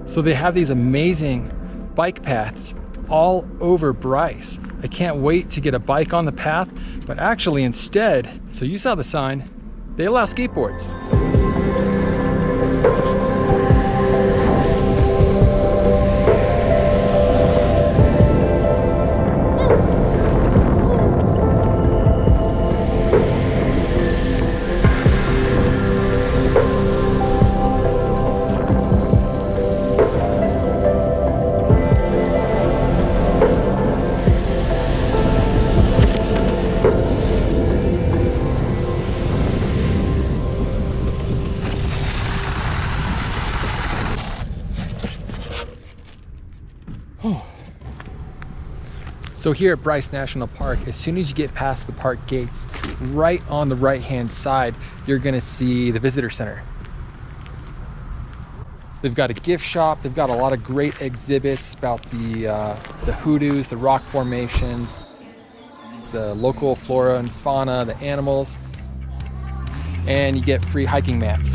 So they have these amazing bike paths all over Bryce. I can't wait to get a bike on the path, but actually instead, so you saw the sign, they allow skateboards. So here at Bryce National Park, as soon as you get past the park gates, right on the right-hand side, you're gonna see the visitor center. They've got a gift shop. They've got a lot of great exhibits about the hoodoos, the rock formations, the local flora and fauna, the animals, and you get free hiking maps.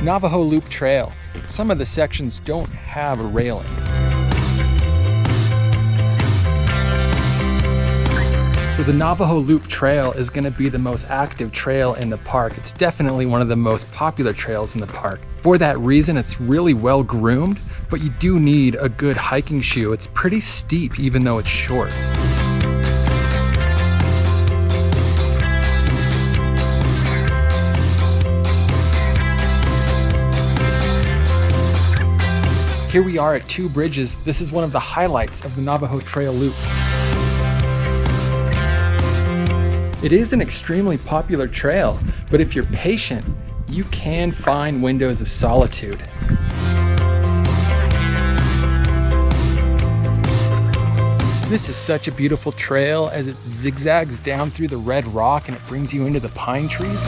Navajo Loop Trail. Some of the sections don't have a railing. So the Navajo Loop Trail is going to be the most active trail in the park. It's definitely one of the most popular trails in the park. For that reason, it's really well groomed, but you do need a good hiking shoe. It's pretty steep even though it's short. Here we are at Two Bridges. This is one of the highlights of the Navajo Trail Loop. It is an extremely popular trail, but if you're patient, you can find windows of solitude. This is such a beautiful trail as it zigzags down through the red rock and it brings you into the pine trees.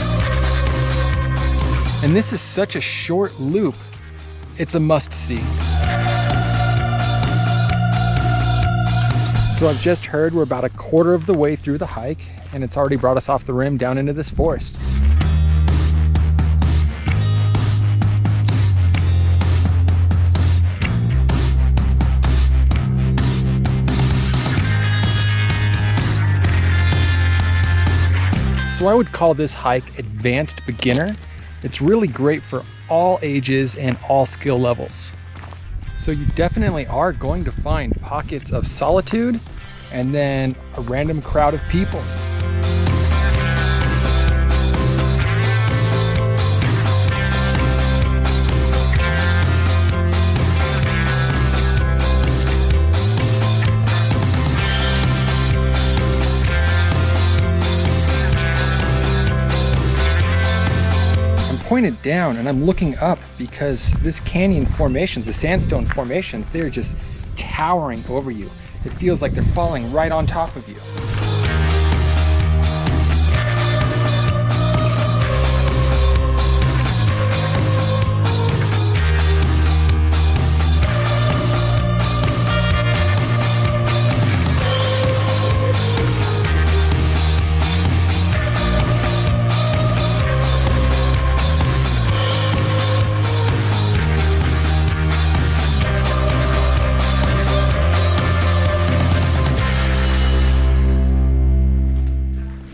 And this is such a short loop, it's a must-see. So I've just heard we're about a quarter of the way through the hike and it's already brought us off the rim down into this forest. So I would call this hike advanced beginner. It's really great for all ages and all skill levels. So you definitely are going to find pockets of solitude and then a random crowd of people. Pointed down and I'm looking up because this canyon formations, the sandstone formations, they're just towering over you. It feels like they're falling right on top of you.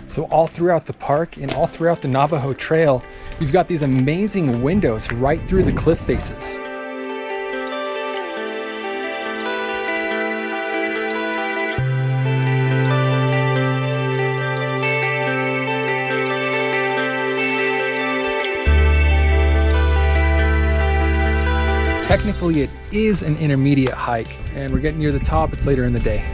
So all throughout the park and all throughout the Navajo Trail, you've got these amazing windows right through the cliff faces. Technically, it is an intermediate hike, and we're getting near the top. It's later in the day.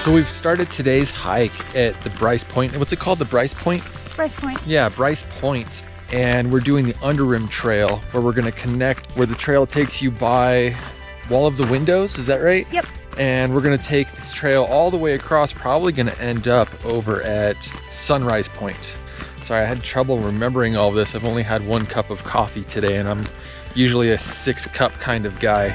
So we've started today's hike at the Bryce Point. What's it called? The Bryce Point? Bryce Point. Yeah, Bryce Point. And we're doing the Underrim Trail, where we're gonna connect, where the trail takes you by Wall of the Windows, is that right? Yep. And we're gonna take this trail all the way across, probably gonna end up over at Sunrise Point. Sorry, I had trouble remembering all this. I've only had 1 cup of coffee today, and I'm usually a 6-cup kind of guy.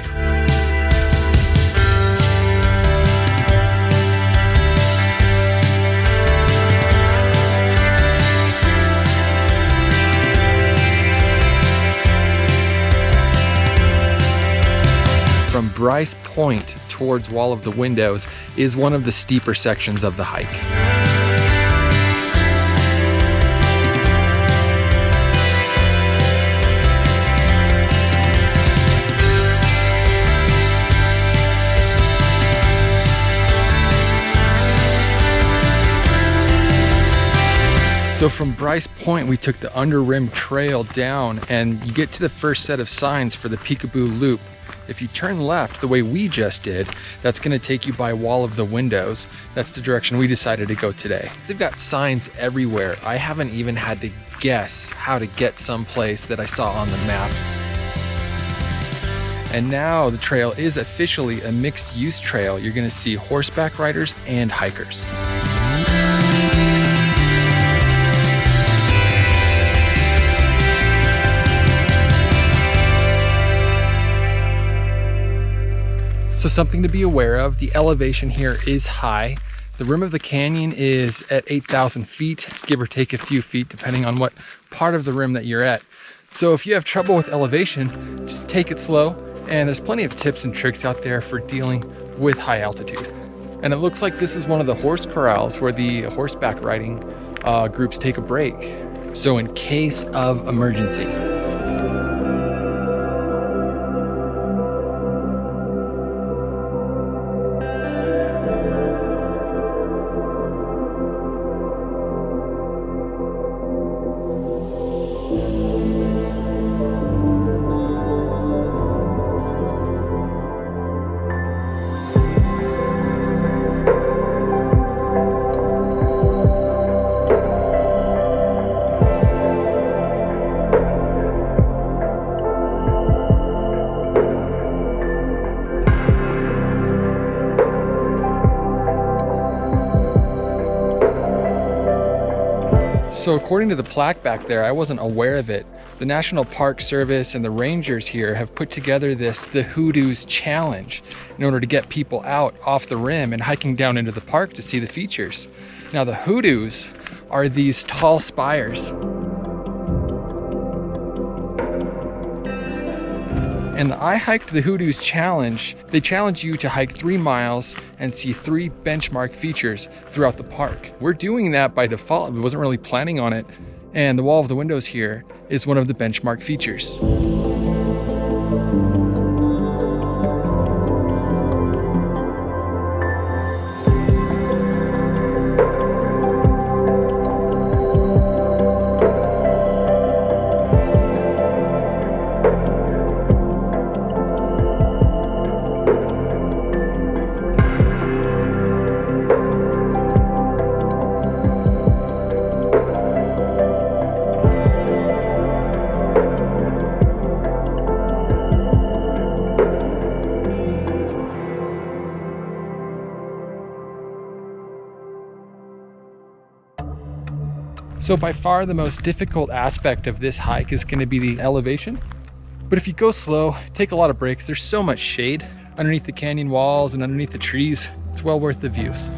From Bryce Point towards Wall of the Windows is one of the steeper sections of the hike. So from Bryce Point, we took the Underrim Trail down, and you get to the first set of signs for the Peekaboo Loop. If you turn left the way we just did, that's gonna take you by Wall of the Windows. That's the direction we decided to go today. They've got signs everywhere. I haven't even had to guess how to get someplace that I saw on the map. And now the trail is officially a mixed use trail. You're gonna see horseback riders and hikers. So something to be aware of, the elevation here is high. The rim of the canyon is at 8,000 feet, give or take a few feet, depending on what part of the rim that you're at. So if you have trouble with elevation, just take it slow. And there's plenty of tips and tricks out there for dealing with high altitude. And it looks like this is one of the horse corrals where the horseback riding groups take a break. So in case of emergency. So according to the plaque back there, I wasn't aware of it. The National Park Service and the rangers here have put together the Hoodoos Challenge in order to get people out off the rim and hiking down into the park to see the features. Now the Hoodoos are these tall spires. And I hiked the Hoodoos Challenge. They challenge you to hike 3 miles and see 3 benchmark features throughout the park. We're doing that by default. We wasn't really planning on it. And the Wall of the Windows here is one of the benchmark features. So by far the most difficult aspect of this hike is going to be the elevation. But if you go slow, take a lot of breaks, there's so much shade underneath the canyon walls and underneath the trees. It's well worth the views.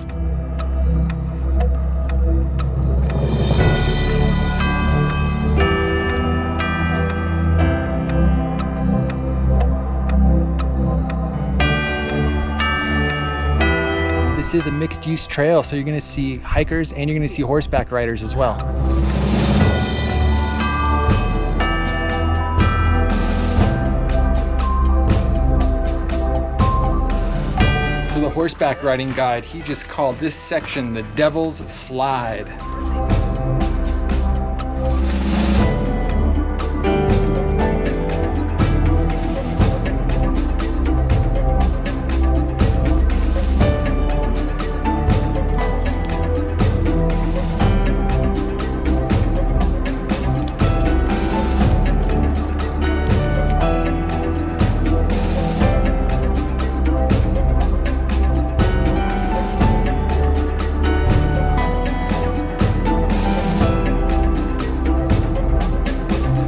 This is a mixed-use trail, so you're going to see hikers and you're going to see horseback riders as well. So the horseback riding guide, he just called this section the Devil's Slide.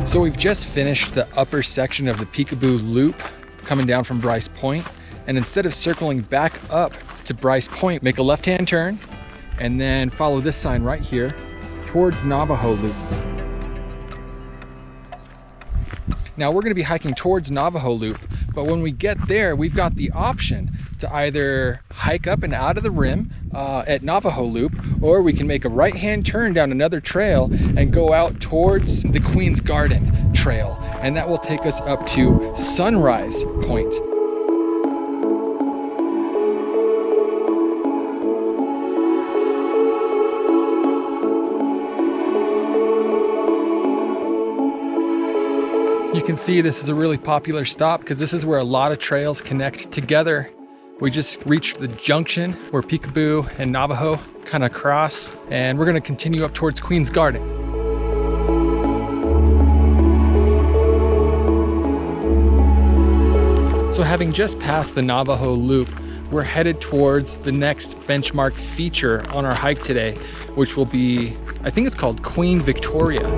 So we've just finished the upper section of the Peekaboo Loop coming down from Bryce Point. And instead of circling back up to Bryce Point, make a left-hand turn and then follow this sign right here towards Navajo Loop. Now we're going to be hiking towards Navajo Loop, but when we get there, we've got the option to either hike up and out of the rim at Navajo Loop, or we can make a right-hand turn down another trail and go out towards the Queen's Garden Trail, and that will take us up to Sunrise Point. You can see this is a really popular stop because this is where a lot of trails connect together. We just reached the junction where Peekaboo and Navajo kind of cross, and we're going to continue up towards Queen's Garden. So having just passed the Navajo Loop, we're headed towards the next benchmark feature on our hike today, which will be, I think it's called Queen Victoria.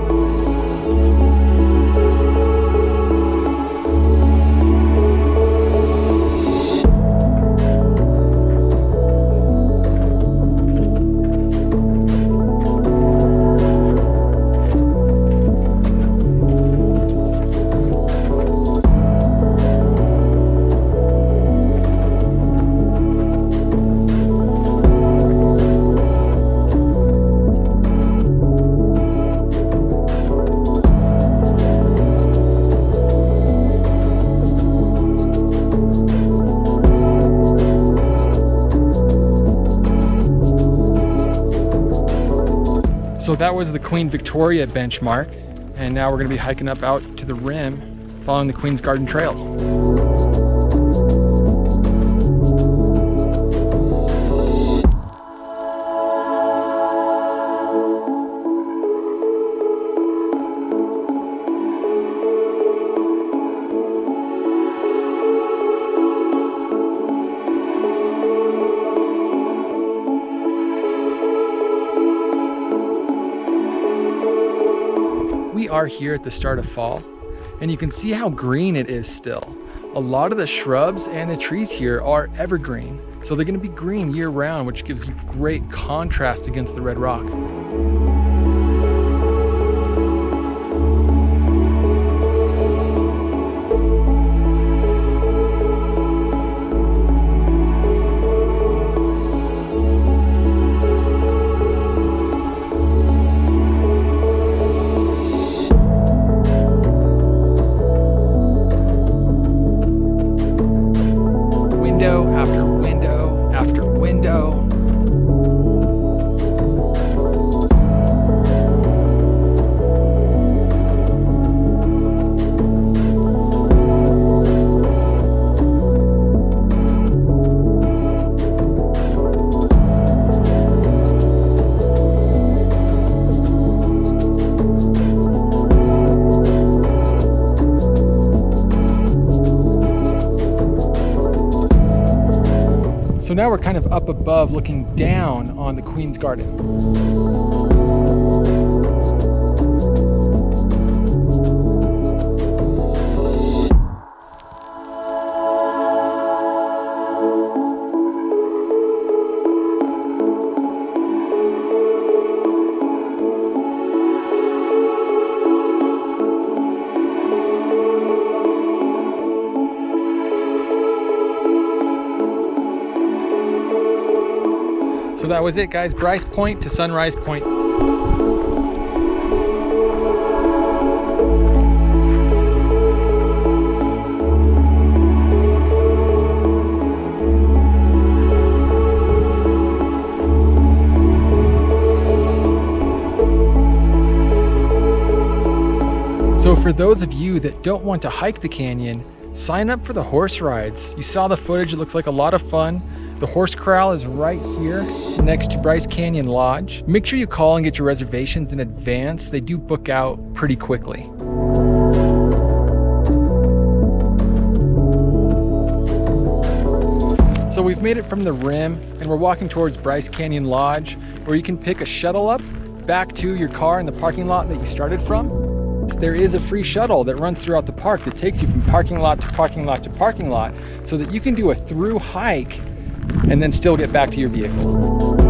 So that was the Queen Victoria benchmark, and now we're going to be hiking up out to the rim, following the Queen's Garden Trail. We are here at the start of fall, and you can see how green it is still. A lot of the shrubs and the trees here are evergreen, so they're going to be green year round, which gives you great contrast against the red rock. So now we're kind of up above looking down on the Queen's Garden. So that was it, guys. Bryce Point to Sunrise Point. So for those of you that don't want to hike the canyon, sign up for the horse rides. You saw the footage, it looks like a lot of fun. The horse corral is right here next to Bryce Canyon Lodge. Make sure you call and get your reservations in advance. They do book out pretty quickly. So we've made it from the rim and we're walking towards Bryce Canyon Lodge, where you can pick a shuttle up back to your car in the parking lot that you started from. There is a free shuttle that runs throughout the park that takes you from parking lot to parking lot to parking lot so that you can do a through hike and then still get back to your vehicle.